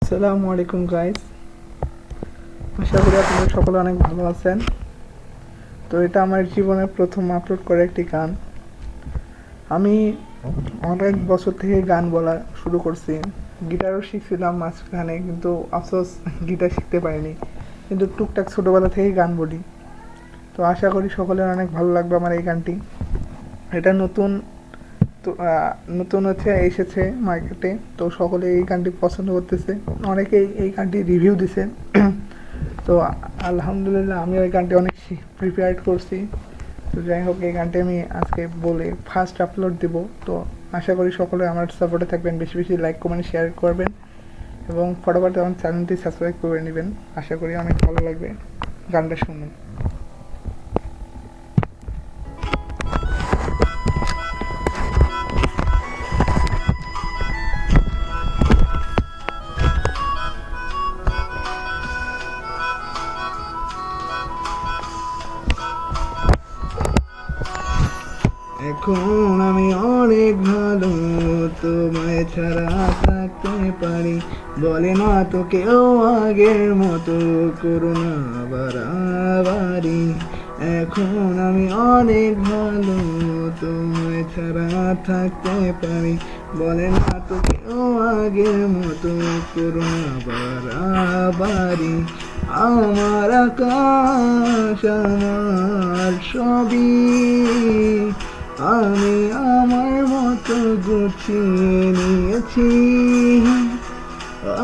আসসালামু আলাইকুম গাইস, আশা করি আপনারা সকলে অনেক ভালো আছেন। তো এটা আমার জীবনের প্রথম আপলোড করা একটি গান। আমি অনেক বছর থেকে গান বলা শুরু করছি, গিটারও শিখছিলাম মাঝখানে, কিন্তু আফসোস গিটার শিখতে পারিনি। কিন্তু টুকটাক ছোটোবেলা থেকেই গান বলি। তো আশা করি সকলের অনেক ভালো লাগবে আমার এই গানটি। এটা নতুন, তো নতুন হচ্ছে এসেছে মার্কেটে, তো সকলে এই গানটি পছন্দ করতেছে, অনেকেই এই গানটি রিভিউ দিছে। তো আলহামদুলিল্লাহ আমি ওই গানটি অনেক প্রিপেয়ার করছি। তো যাই হোক, এই গানটি আমি আজকে বলে ফার্স্ট আপলোড দিব। তো আশা করি সকলে আমার সাপোর্টে থাকবেন, বেশি বেশি লাইক কমেন্ট শেয়ার করবেন এবং ফটোফট আমার চ্যানেলটি সাবস্ক্রাইব করে নেবেন। আশা করি অনেক ভালো লাগবে, গানটা শুনুন। এখন আমি অনেক ভালো, তোমায় ছাড়া থাকতে পারি, বলে না তো কেউ আগের মতো করোনা বাড়াবাড়ি। এখন আমি অনেক ভালো, তোমায় ছাড়া থাকতে পারি, বলে না তো কেউ আগের মতো করোনা বাড়াবাড়ি। আমার আকাশ আমার সবই, আমি আমার মতো গুছিয়ে নিয়েছি।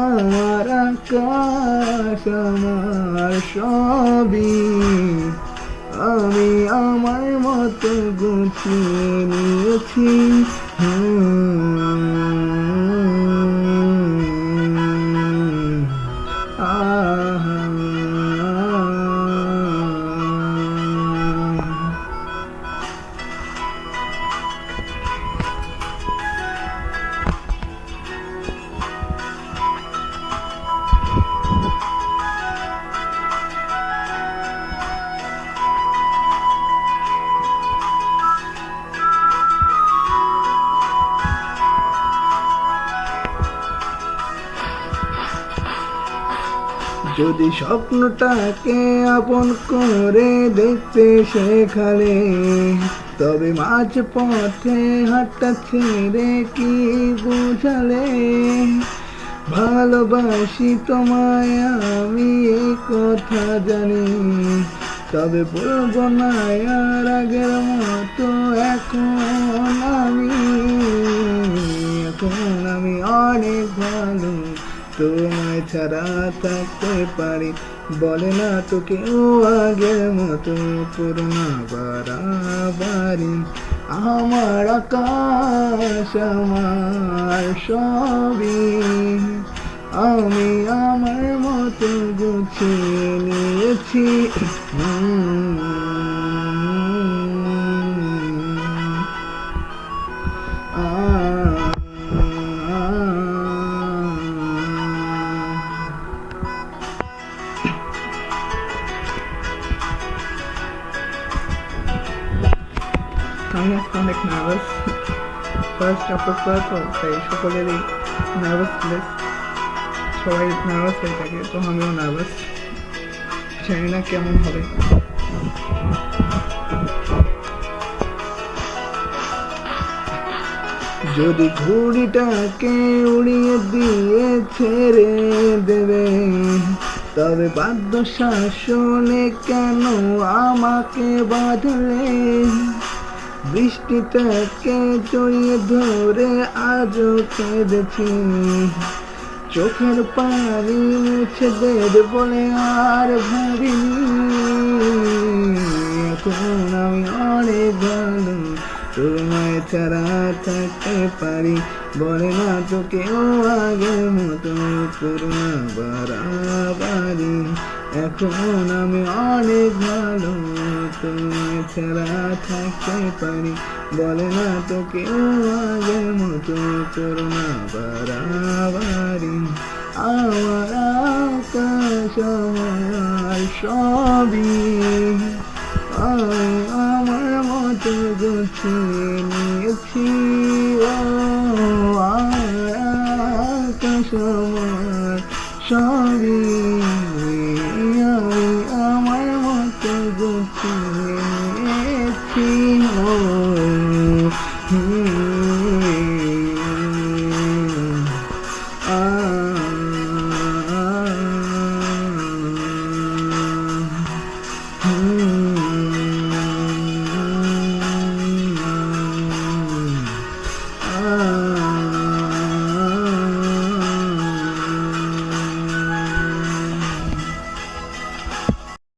আমার আকাশ আমার সবই, আমি আমার মতো গুছিয়ে নিয়েছি। যদি স্বপ্নটাকে আপন করে দেখতে শেখালে, তবে মাঝ পথে হাতটা ছেড়ে কি বুঝালে? ভালোবাসি তোমায় আমি এই কথা জানি, তবে বলবো না আর আগের মতো। এখন আমি অনেক ভালো, তোমায় ছাড়া থাকতে পারি, বলে না তো কেউ আগের মতো করোনা বাড়াবাড়ি। আমার আকাশ আমার সবই, আমি আমার মতো গুছিয়ে নিয়েছি। আমি আজকে অনেক নার্ভাস, ফার্স্ট আপলোড করা তো, তাই সকলেরই নার্ভাস প্লেস, সবাই নার্ভাস হয়ে থাকে, তো আমিও নার্ভাস, জানি না কেমন হবে। যদি ঘুড়িটাকে উড়িয়ে দিয়ে ছেড়ে দেবে, তবে বাদ্য শাসনে কেন আমাকে বাঁধলে? বৃষ্টিটাকে জড়িয়ে ধরে আজও কেঁদেছি, চোখের পানি মুছে দেবে বলে আর ভাবিনি। এখন আমি অনেক ভালো, তোমায় ছাড়া থাকতে পারি, বলে না তো কেউ আগের মতো করোনা বাড়াবাড়ি। এখন আমি অনেক ভালো, তোমায় ছাড়া থাকতে পারি, বলে না তো কেউ আগের মতো করোনা বাড়াবাড়ি। আমার আকাশ আমার সবই, আমি আমার মতো গুছিয়ে নিয়েছি। ও আমার আকাশ আমার সবই